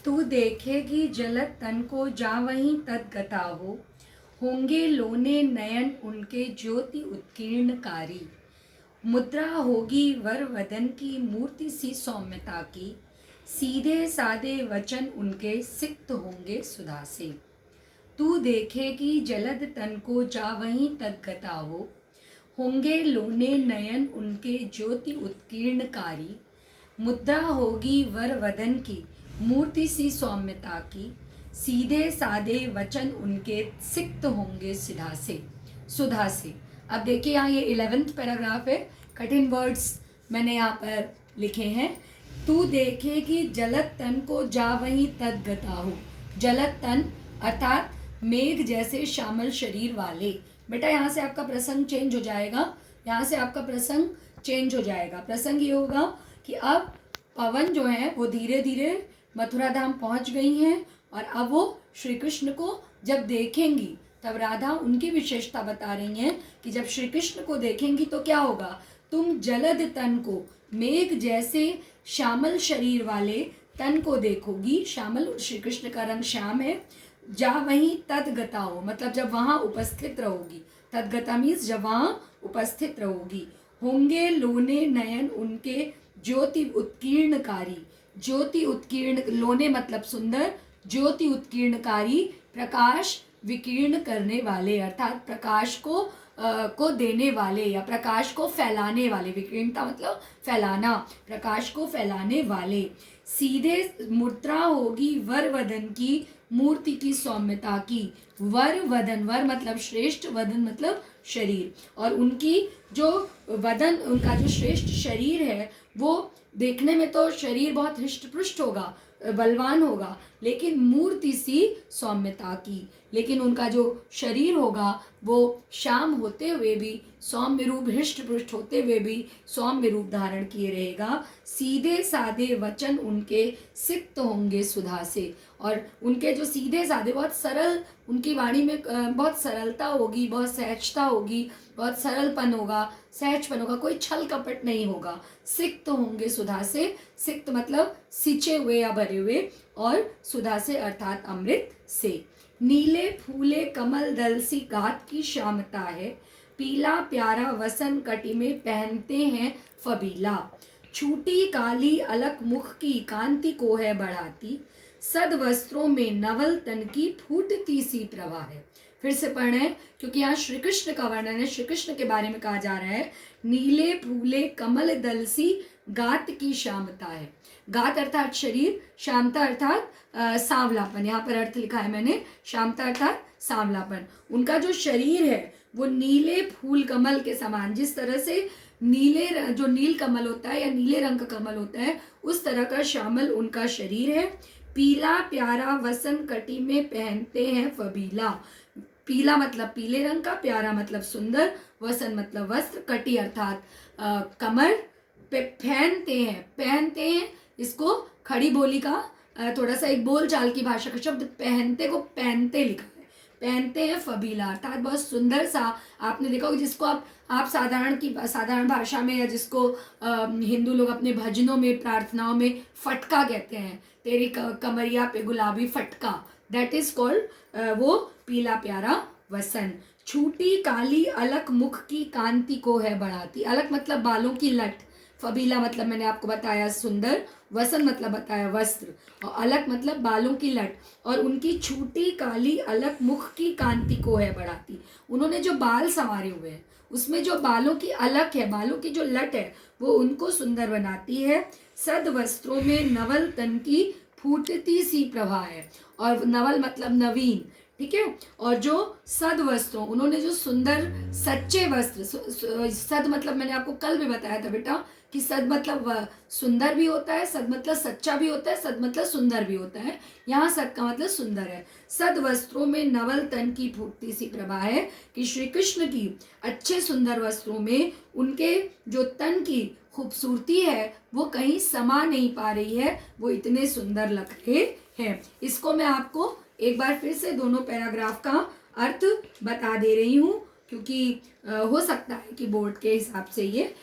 तू देखेगी जलत तन को जावहीं तद्गता हो, होंगे लोने नयन उनके ज्योति उत्कीर्णकारी। मुद्रा होगी वर वदन की मूर्ति सी सौम्यता की, सीधे सादे वचन उनके सिक्त होंगे सुधा से। तू देखेगी जलद तन को जावहीं तद्गता हो, होंगे लोने नयन उनके ज्योति उत्कीर्णकारी। मुद्रा होगी वर वदन की मूर्ति सी सौम्यता की, सीधे सादे वचन उनके सिक्त होंगे सुधा से। अब देखिए यहाँ ये 11th पैराग्राफ है, कठिन वर्ड्स मैंने यहाँ पर लिखे हैं। तू देखेगी जलत तन को जावहीं तद्गता हो। जलत तन अर्थात मेघ जैसे श्यामल शरीर वाले। बेटा यहाँ से आपका प्रसंग चेंज हो जाएगा, यहाँ से आपका प्रसंग चेंज हो जाएगा। प्रसंग ये होगा कि अब पवन जो है वो धीरे धीरे मथुरा धाम पहुंच गई हैं और अब वो श्री कृष्ण को जब देखेंगी तब राधा उनकी विशेषता बता रही हैं कि जब श्री कृष्ण को देखेंगी तो क्या होगा। तुम जलद तन को, मेघ जैसे श्यामल शरीर वाले तन को देखोगी। श्यामल, श्री कृष्ण का रंग श्याम है। जा वहीं तद्गता हो, मतलब जब वहां उपस्थित रहोगी। तद्गता मीन्स जब वहां उपस्थित रहोगी। होंगे लोने नयन उनके ज्योति उत्कीर्णकारी। ज्योति उत्कीर्ण, लोने मतलब सुंदर, ज्योति उत्कीर्णकारी प्रकाश विकीर्ण करने वाले, अर्थात प्रकाश को देने वाले या प्रकाश को फैलाने वाले। विकीर्णता मतलब फैलाना, प्रकाश को फैलाने वाले। सीधे मुद्रा होगी वर वदन की मूर्ति की सौम्यता की। वर वदन, वर मतलब श्रेष्ठ, वदन मतलब शरीर, और उनकी जो वदन, उनका जो श्रेष्ठ शरीर है वो देखने में तो शरीर बहुत हृष्ट पुष्ट होगा, बलवान होगा, लेकिन मूर्ति सी सौम्यता की। लेकिन उनका जो शरीर होगा वो श्याम होते हुए भी सौम्य रूप, हृष्ट पुष्ट होते हुए भी सौम्य रूप धारण किए रहेगा। सीधे सादे वचन उनके सिक्त होंगे सुधा से। और उनके जो सीधे सादे, बहुत सरल, उनकी वाणी में बहुत सरलता होगी, बहुत सहजता होगी, बहुत सरलपन होगा, सहजपन होगा, कोई छल कपट नहीं होगा। सिक्त होंगे सुधा से। सिक्त मतलब सिंचे हुए या भरे हुए, और सुधा से अर्थात अमृत से। नीले फूले कमल दल सी गात की श्यामता है, पीला प्यारा वसन कटी में पहनते हैं फबीला। छूटी काली अलक मुख की कांति को है बढ़ाती, सद वस्त्रों में नवल तन की फूटती सी प्रभा है। फिर से पढ़ना है क्योंकि यहाँ श्री कृष्ण का वर्णन है, श्री कृष्ण के बारे में कहा जा रहा है। नीले फूले कमल दल सी गात की श्यामता है। गात अर्थात शरीर, श्यामता अर्थात सांवलापन। यहाँ पर अर्थ लिखा है मैंने, श्यामता अर्थात सांवलापन। उनका जो शरीर है वो नीले फूल कमल के समान, जिस तरह से नीले जो नील कमल होता है या नीले रंग का कमल होता है उस तरह का श्यामल उनका शरीर है। पीला प्यारा वसन कटी में पहनते हैं फबीला। पीला मतलब पीले रंग का, प्यारा मतलब सुंदर, वसन मतलब वस्त्र, कटी अर्थात कमर पे पहनते हैं। इसको खड़ी बोली का थोड़ा सा एक बोल चाल की भाषा का शब्द पहनते को पहनते लिखा है। पहनते हैं फबीला अर्थात बहुत सुंदर सा। आपने देखा होगा जिसको आप साधारण भाषा में, या जिसको हिंदू लोग अपने भजनों में, प्रार्थनाओं में फटका कहते हैं, तेरी कमरिया पे गुलाबी फटका, दैट इज कॉल्ड वो पीला प्यारा वसन। छूटी काली अलक मुख की कांति को है बढ़ाती। अलक मतलब बालों की लट, फबीला मतलब मैंने आपको बताया सुंदर, वसन मतलब बताया वस्त्र, और अलक मतलब बालों की लट। और उनकी छूटी काली अलक मुख की कांति को है बढ़ाती। उन्होंने जो बाल संवारे हुए हैं उसमें जो बालों की अलक है, बालों की जो लट है वो उनको सुंदर बनाती है। सद वस्त्रों में नवल तन की फूटती सी प्रभा है। और नवल मतलब नवीन, ठीक है। और जो सद वस्त्रों, उन्होंने जो सुंदर सच्चे वस्त्र, सद मतलब मैंने आपको कल भी बताया था बेटा कि सद मतलब सुंदर भी होता है, सद मतलब सच्चा भी होता है, सद मतलब सुंदर भी होता है। यहाँ सद का मतलब सुंदर है। सद वस्त्रों में नवल तन की फूटती सी प्रभा है कि श्री कृष्ण की अच्छे सुंदर वस्त्रों में उनके जो तन की खूबसूरती है वो कहीं समा नहीं पा रही है, वो इतने सुंदर लग रहे हैं। इसको मैं आपको एक बार फिर से दोनों पैराग्राफ का अर्थ बता दे रही हूँ, क्योंकि हो सकता है कि बोर्ड के हिसाब से ये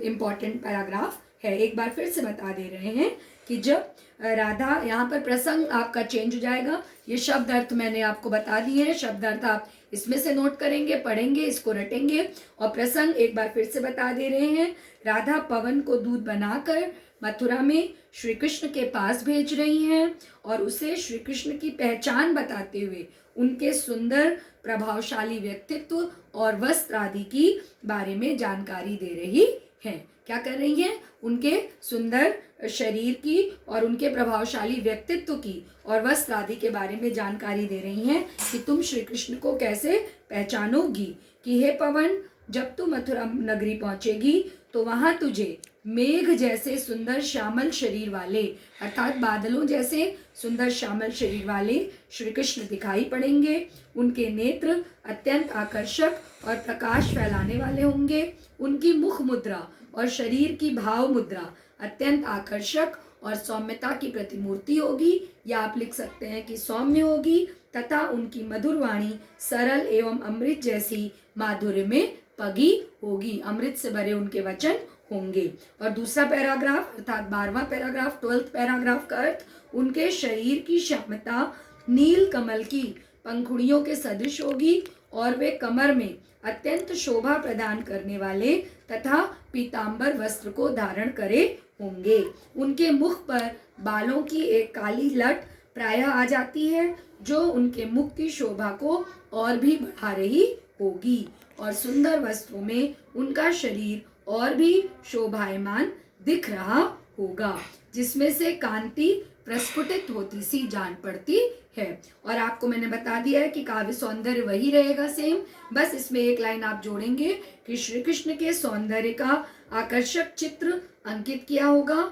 इम्पॉर्टेंट पैराग्राफ है। एक बार फिर से बता दे रहे हैं कि जब राधा, यहाँ पर प्रसंग आपका चेंज हो जाएगा। ये शब्द अर्थ मैंने आपको बता दिए हैं, शब्द अर्थ आप इसमें से नोट करेंगे, पढ़ेंगे, इसको रटेंगे। और प्रसंग एक बार फिर से बता दे रहे हैं। राधा पवन को दूध बनाकर मथुरा में श्री कृष्ण के पास भेज रही हैं और उसे श्री कृष्ण की पहचान बताते हुए उनके सुंदर प्रभावशाली व्यक्तित्व और वस्त्र आदि की बारे में जानकारी दे रही हैं। क्या कर रही हैं? उनके सुंदर शरीर की और उनके प्रभावशाली व्यक्तित्व की और वस्त्र आदि के बारे में जानकारी दे रही हैं कि तुम श्री कृष्ण को कैसे पहचानोगी। कि हे पवन, जब तू मथुरा नगरी पहुंचेगी तो वहां तुझे मेघ जैसे सुंदर श्यामल शरीर वाले, अर्थात बादलों जैसे सुंदर श्यामल शरीर वाले श्री कृष्ण दिखाई पड़ेंगे। उनके नेत्र अत्यंत आकर्षक और प्रकाश फैलाने वाले होंगे। उनकी मुख मुद्रा और शरीर की भाव मुद्रा अत्यंत आकर्षक और सौम्यता की प्रतिमूर्ति होगी, या आप लिख सकते हैं कि सौम्य होगी, तथा उनकी मधुर वाणी सरल एवं अमृत जैसी माधुर्य में पगी होगी। अमृत से भरे उनके वचन होंगे। और दूसरा पैराग्राफ अर्थात 12वां पैराग्राफ, 12th पैराग्राफ का अर्थ, उनके शरीर की श्यामता नील कमल की पंखुड़ियों के सदृश होगी और वे कमर में अत्यंत शोभा प्रदान करने वाले तथा पीतांबर वस्त्र को धारण करे होंगे। उनके मुख पर बालों की एक काली लट प्रायः आ जाती है जो उनके मुख की शोभा को और भी बढ़ा रही होगी, और सुंदर वस्त्रों में उनका शरीर और भी शोभायमान दिख रहा होगा, जिसमें से कांति प्रस्फुटित होती सी जान पड़ती है। और आपको मैंने बता दिया है कि काव्य सौंदर्य वही रहेगा सेम, बस इसमें एक लाइन आप जोड़ेंगे कि श्री कृष्ण के सौंदर्य का आकर्षक चित्र अंकित किया होगा